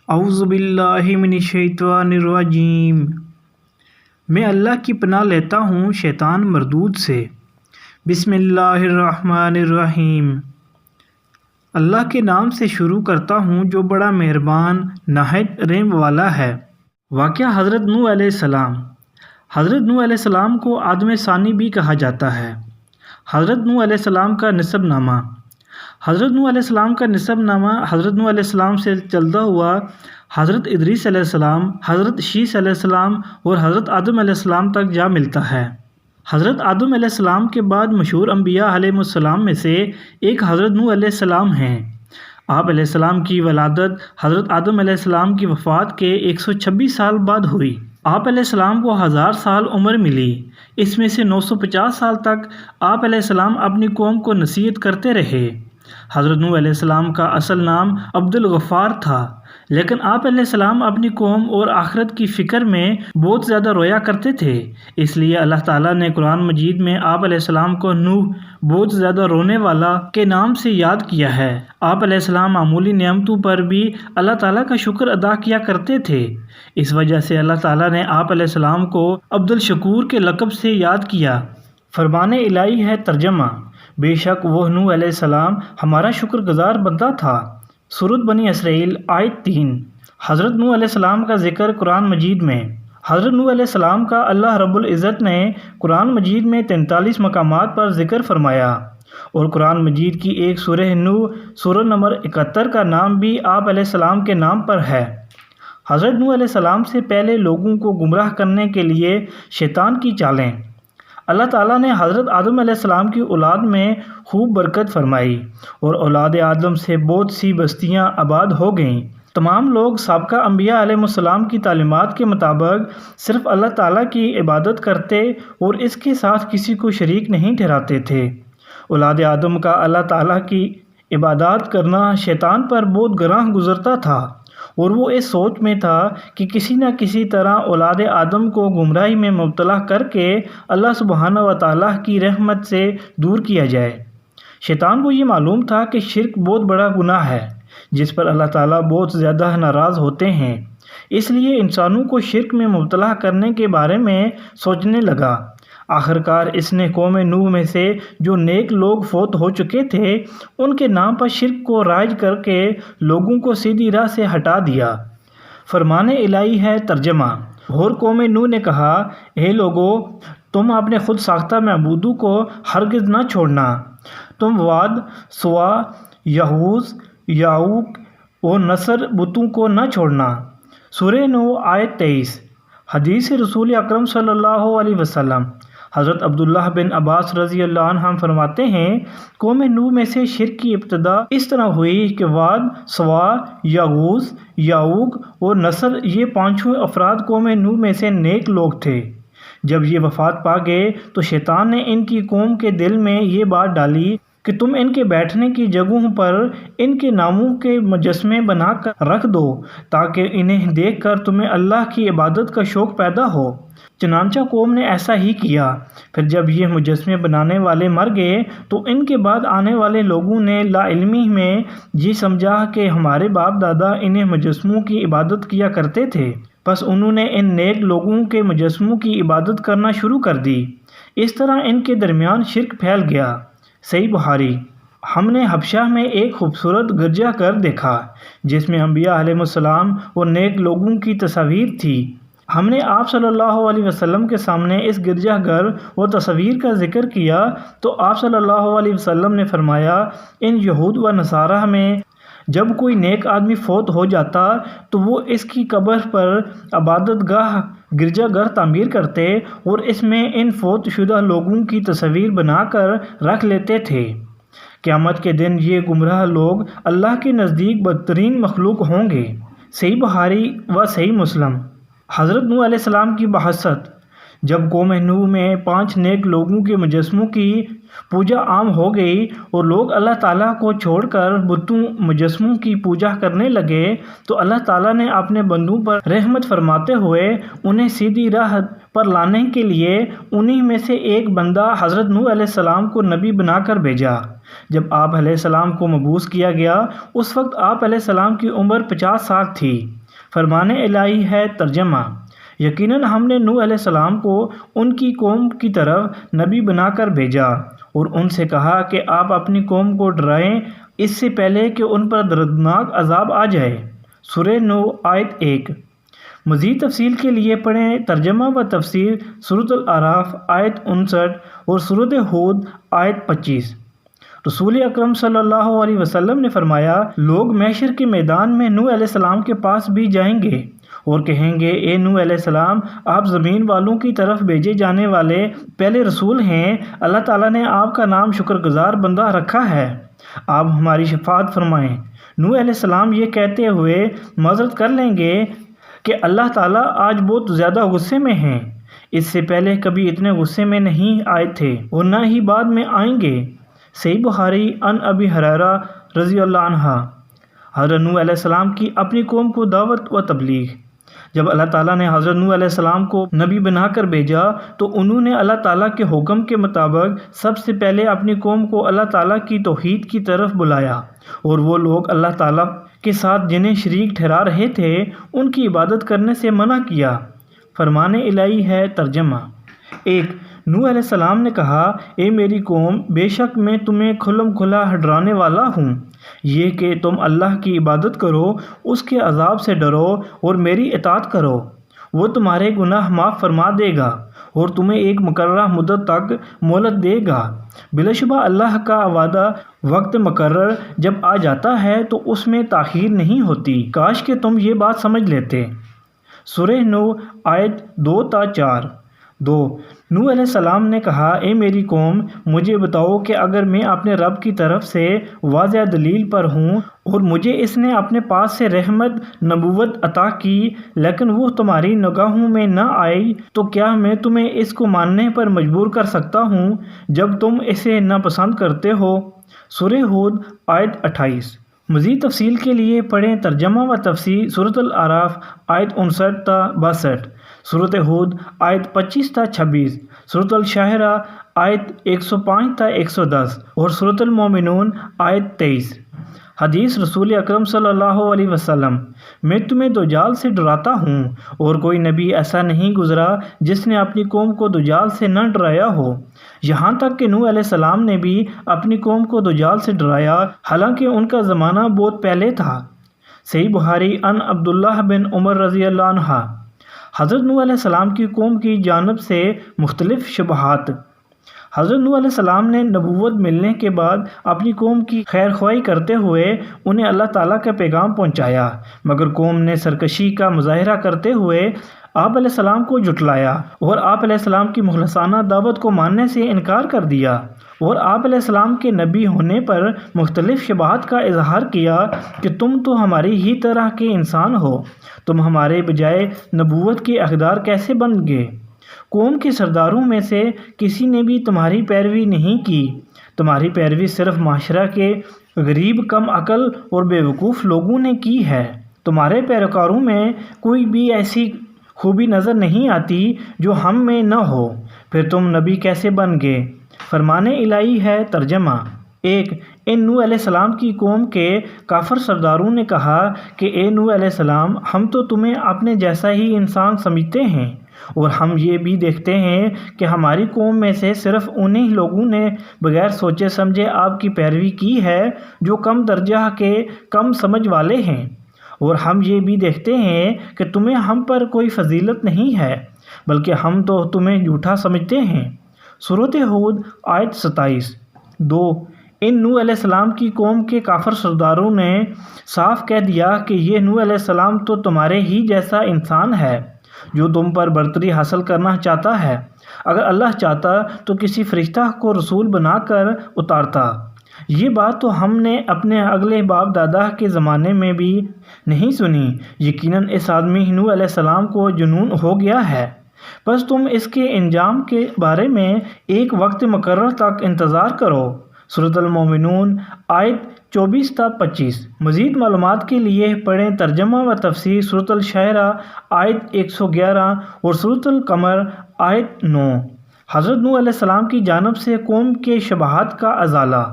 اعوذ باللہ من الشیطان الرجیم۔ میں اللہ کی پناہ لیتا ہوں شیطان مردود سے۔ بسم اللہ الرحمن الرحیم۔ اللہ کے نام سے شروع کرتا ہوں جو بڑا مہربان نہایت رحم والا ہے۔ واقعہ حضرت نوح علیہ السلام۔ حضرت نوح علیہ السلام کو آدم ثانی بھی کہا جاتا ہے۔ حضرت نوح علیہ السلام کا نسب نامہ۔ حضرت نوح علیہ السلام کا نسب نامہ حضرت نوح علیہ السلام سے چلتا ہوا حضرت ادریس علیہ السلام، حضرت شیث علیہ السلام اور حضرت آدم علیہ السلام تک جا ملتا ہے۔ حضرت آدم علیہ السلام کے بعد مشہور انبیاء علیہ السلام میں سے ایک حضرت نوح علیہ السلام ہیں۔ آپ علیہ السلام کی ولادت حضرت آدم علیہ السلام کی وفات کے 126 سال بعد ہوئی۔ آپ علیہ السلام کو 1000 سال عمر ملی۔ اس میں سے 950 سال تک آپ علیہ السلام اپنی قوم کو نصیحت کرتے رہے۔ حضرت نوح علیہ السلام کا اصل نام عبد الغفار تھا، لیکن آپ علیہ السلام اپنی قوم اور آخرت کی فکر میں بہت زیادہ رویا کرتے تھے، اس لیے اللہ تعالیٰ نے قرآن مجید میں آپ علیہ السلام کو نوح بہت زیادہ رونے والا کے نام سے یاد کیا ہے۔ آپ علیہ السلام معمولی نعمتوں پر بھی اللہ تعالیٰ کا شکر ادا کیا کرتے تھے، اس وجہ سے اللہ تعالیٰ نے آپ علیہ السلام کو عبد الشکور کے لقب سے یاد کیا۔ فرمان الہی ہے ترجمہ: بے شک وہ نوح علیہ السلام ہمارا شکر گزار بندہ تھا۔ سورۃ بنی اسرائیل آیت 3۔ حضرت نوح علیہ السلام کا ذکر قرآن مجید میں۔ حضرت نوح علیہ السلام کا اللہ رب العزت نے قرآن مجید میں 43 مقامات پر ذکر فرمایا، اور قرآن مجید کی ایک سورہ نوح سورہ نمبر 71 کا نام بھی آپ علیہ السلام کے نام پر ہے۔ حضرت نوح علیہ السلام سے پہلے لوگوں کو گمراہ کرنے کے لیے شیطان کی چالیں۔ اللہ تعالیٰ نے حضرت آدم علیہ السلام کی اولاد میں خوب برکت فرمائی، اور اولاد آدم سے بہت سی بستیاں آباد ہو گئیں۔ تمام لوگ سابقہ انبیاء علیہ السلام کی تعلیمات کے مطابق صرف اللہ تعالیٰ کی عبادت کرتے اور اس کے ساتھ کسی کو شریک نہیں ٹھہراتے تھے۔ اولاد آدم کا اللہ تعالیٰ کی عبادات کرنا شیطان پر بہت گراں گزرتا تھا، اور وہ اس سوچ میں تھا کہ کسی نہ کسی طرح اولاد آدم کو گمراہی میں مبتلا کر کے اللہ سبحانہ و تعالیٰ کی رحمت سے دور کیا جائے۔ شیطان کو یہ معلوم تھا کہ شرک بہت بڑا گناہ ہے جس پر اللہ تعالیٰ بہت زیادہ ناراض ہوتے ہیں، اس لیے انسانوں کو شرک میں مبتلا کرنے کے بارے میں سوچنے لگا۔ آخرکار اس نے قوم نوح میں سے جو نیک لوگ فوت ہو چکے تھے ان کے نام پر شرک کو رائج کر کے لوگوں کو سیدھی راہ سے ہٹا دیا۔ فرمان الہی ہے ترجمہ: اور قوم نوح نے کہا، اے لوگو، تم اپنے خود ساختہ معبودوں کو ہرگز نہ چھوڑنا۔ تم واد، سوا، یغوث، یعوق اور نصر بتوں کو نہ چھوڑنا۔ سورہ نوح آیت 23۔ حدیث رسول اکرم صلی اللہ علیہ وسلم۔ حضرت عبداللہ بن عباس رضی اللہ عنہ فرماتے ہیں، قوم نوح میں سے شرک کی ابتدا اس طرح ہوئی کہ واد، سوا، یغوث، یعوق اور نصر یہ پانچوں افراد قوم نوح میں سے نیک لوگ تھے۔ جب یہ وفات پا گئے تو شیطان نے ان کی قوم کے دل میں یہ بات ڈالی کہ تم ان کے بیٹھنے کی جگہوں پر ان کے ناموں کے مجسمے بنا کر رکھ دو تاکہ انہیں دیکھ کر تمہیں اللہ کی عبادت کا شوق پیدا ہو۔ چنانچہ قوم نے ایسا ہی کیا۔ پھر جب یہ مجسمے بنانے والے مر گئے تو ان کے بعد آنے والے لوگوں نے لا علمی میں یہ سمجھا کہ ہمارے باپ دادا انہیں مجسموں کی عبادت کیا کرتے تھے، بس انہوں نے ان نیک لوگوں کے مجسموں کی عبادت کرنا شروع کر دی۔ اس طرح ان کے درمیان شرک پھیل گیا۔ صحیح بخاری۔ ہم نے حبشہ میں ایک خوبصورت گرجا گھر دیکھا جس میں انبیاء علیہ السلام اور نیک لوگوں کی تصاویر تھی۔ ہم نے آپ صلی اللہ علیہ وسلم کے سامنے اس گرجا گھر اور تصاویر کا ذکر کیا تو آپ صلی اللہ علیہ وسلم نے فرمایا، ان یہود و نصارہ میں جب کوئی نیک آدمی فوت ہو جاتا تو وہ اس کی قبر پر عبادت گاہ گرجا گھر تعمیر کرتے اور اس میں ان فوت شدہ لوگوں کی تصاویر بنا کر رکھ لیتے تھے۔ قیامت کے دن یہ گمراہ لوگ اللہ کے نزدیک بدترین مخلوق ہوں گے۔ صحیح بخاری و صحیح مسلم۔ حضرت نوح علیہ السلام کی بحثت۔ جب قوم نوح میں 5 نیک لوگوں کے مجسموں کی پوجا عام ہو گئی اور لوگ اللہ تعالیٰ کو چھوڑ کر بتوں مجسموں کی پوجا کرنے لگے تو اللہ تعالیٰ نے اپنے بندوں پر رحمت فرماتے ہوئے انہیں سیدھی راہ پر لانے کے لیے انہی میں سے ایک بندہ حضرت نوح علیہ السلام کو نبی بنا کر بھیجا۔ جب آپ علیہ السلام کو مبعوث کیا گیا اس وقت آپ علیہ السلام کی عمر 50 سال تھی۔ فرمان الہی ہے ترجمہ: یقیناً ہم نے نوح علیہ السلام کو ان کی قوم کی طرف نبی بنا کر بھیجا اور ان سے کہا کہ آپ اپنی قوم کو ڈرائیں اس سے پہلے کہ ان پر دردناک عذاب آ جائے۔ سورہ نوح آیت 1۔ مزید تفصیل کے لیے پڑھیں ترجمہ و تفسیر سورۃ الاعراف آیت 59 اور سورۃ ہود آیت 25۔ رسول اکرم صلی اللہ علیہ وسلم نے فرمایا، لوگ محشر کے میدان میں نوح علیہ السلام کے پاس بھی جائیں گے اور کہیں گے، اے نوح علیہ السلام، آپ زمین والوں کی طرف بھیجے جانے والے پہلے رسول ہیں۔ اللہ تعالیٰ نے آپ کا نام شکر گزار بندہ رکھا ہے، آپ ہماری شفاعت فرمائیں۔ نوح علیہ السلام یہ کہتے ہوئے معذرت کر لیں گے کہ اللہ تعالیٰ آج بہت زیادہ غصے میں ہیں، اس سے پہلے کبھی اتنے غصے میں نہیں آئے تھے اور نہ ہی بعد میں آئیں گے۔ صحیح بخاری عن ابی ہریرہ رضی اللہ عنہ۔ حضرت نوح علیہ السلام کی اپنی قوم کو دعوت و تبلیغ۔ جب اللہ تعالیٰ نے حضرت نوح علیہ السلام کو نبی بنا کر بھیجا تو انہوں نے اللہ تعالیٰ کے حکم کے مطابق سب سے پہلے اپنی قوم کو اللہ تعالیٰ کی توحید کی طرف بلایا اور وہ لوگ اللہ تعالیٰ کے ساتھ جنہیں شریک ٹھہرا رہے تھے ان کی عبادت کرنے سے منع کیا۔ فرمان الہی ہے ترجمہ: 1۔ نوح علیہ السلام نے کہا، اے میری قوم، بے شک میں تمہیں کھلم کھلا ڈرانے والا ہوں، یہ کہ تم اللہ کی عبادت کرو، اس کے عذاب سے ڈرو اور میری اطاعت کرو، وہ تمہارے گناہ معاف فرما دے گا اور تمہیں ایک مقررہ مدت تک مہلت دے گا۔ بلا شبہ اللہ کا وعدہ وقت مقرر جب آ جاتا ہے تو اس میں تاخیر نہیں ہوتی، کاش کہ تم یہ بات سمجھ لیتے۔ سورہ نوح آیت 2 تا 4۔ 2۔ نوح علیہ السلام نے کہا، اے میری قوم، مجھے بتاؤ کہ اگر میں اپنے رب کی طرف سے واضح دلیل پر ہوں اور مجھے اس نے اپنے پاس سے رحمت نبوت عطا کی لیکن وہ تمہاری نگاہوں میں نہ آئی تو کیا میں تمہیں اس کو ماننے پر مجبور کر سکتا ہوں جب تم اسے ناپسند کرتے ہو؟ سورہ ہود آیت 28۔ مزید تفصیل کے لیے پڑھیں ترجمہ و تفسیر سورۃ الاعراف آیت 59 تا 62، سورۃ ہود آیت 25 تا 26، سورۃ الشاعراء آیت 105 تا 110 اور سورۃ المومنون آیت 23۔ حدیث رسول اکرم صلی اللہ علیہ وسلم: میں تمہیں دجال سے ڈراتا ہوں اور کوئی نبی ایسا نہیں گزرا جس نے اپنی قوم کو دجال سے نہ ڈرایا ہو، یہاں تک کہ نوح علیہ السلام نے بھی اپنی قوم کو دجال سے ڈرایا، حالانکہ ان کا زمانہ بہت پہلے تھا۔ صحیح بخاری عن عبداللہ بن عمر رضی اللہ عنہ۔ حضرت نوح علیہ السلام کی قوم کی جانب سے مختلف شبہات۔ حضرت نوح علیہ السلام نے نبوت ملنے کے بعد اپنی قوم کی خیر خواہی کرتے ہوئے انہیں اللہ تعالیٰ کا پیغام پہنچایا، مگر قوم نے سرکشی کا مظاہرہ کرتے ہوئے آپ علیہ السلام کو جھٹلایا اور آپ علیہ السلام کی مخلصانہ دعوت کو ماننے سے انکار کر دیا اور آپ علیہ السلام کے نبی ہونے پر مختلف شبہات کا اظہار کیا کہ تم تو ہماری ہی طرح کے انسان ہو، تم ہمارے بجائے نبوت کے حقدار کیسے بن گئے؟ قوم کے سرداروں میں سے کسی نے بھی تمہاری پیروی نہیں کی، تمہاری پیروی صرف معاشرہ کے غریب، کم عقل اور بے وقوف لوگوں نے کی ہے، تمہارے پیروکاروں میں کوئی بھی ایسی خوبی نظر نہیں آتی جو ہم میں نہ ہو، پھر تم نبی کیسے بن گئے؟ فرمان الہی ہے ترجمہ: 1۔ ان نوح علیہ السلام کی قوم کے کافر سرداروں نے کہا کہ اے نوح علیہ السلام، ہم تو تمہیں اپنے جیسا ہی انسان سمجھتے ہیں اور ہم یہ بھی دیکھتے ہیں کہ ہماری قوم میں سے صرف انہی لوگوں نے بغیر سوچے سمجھے آپ کی پیروی کی ہے جو کم درجہ کے کم سمجھ والے ہیں، اور ہم یہ بھی دیکھتے ہیں کہ تمہیں ہم پر کوئی فضیلت نہیں ہے بلکہ ہم تو تمہیں جھوٹا سمجھتے ہیں۔ سورۃ ہود آیت 27۔ 2۔ ان نوح علیہ السلام کی قوم کے کافر سرداروں نے صاف کہہ دیا کہ یہ نوح علیہ السلام تو تمہارے ہی جیسا انسان ہے جو تم پر برتری حاصل کرنا چاہتا ہے، اگر اللہ چاہتا تو کسی فرشتہ کو رسول بنا کر اتارتا۔ یہ بات تو ہم نے اپنے اگلے باپ دادا کے زمانے میں بھی نہیں سنی، یقیناً اس آدمی نوح علیہ السلام کو جنون ہو گیا ہے، بس تم اس کے انجام کے بارے میں ایک وقت مقرر تک انتظار کرو۔ سورۃ المومنون آیت 24 تا 25۔ مزید معلومات کے لیے پڑھیں ترجمہ و تفسیر سورۃ الشاعراء آیت 111 اور سورۃ القمر آیت 9۔ حضرت نوح علیہ السلام کی جانب سے قوم کے شبہات کا ازالہ۔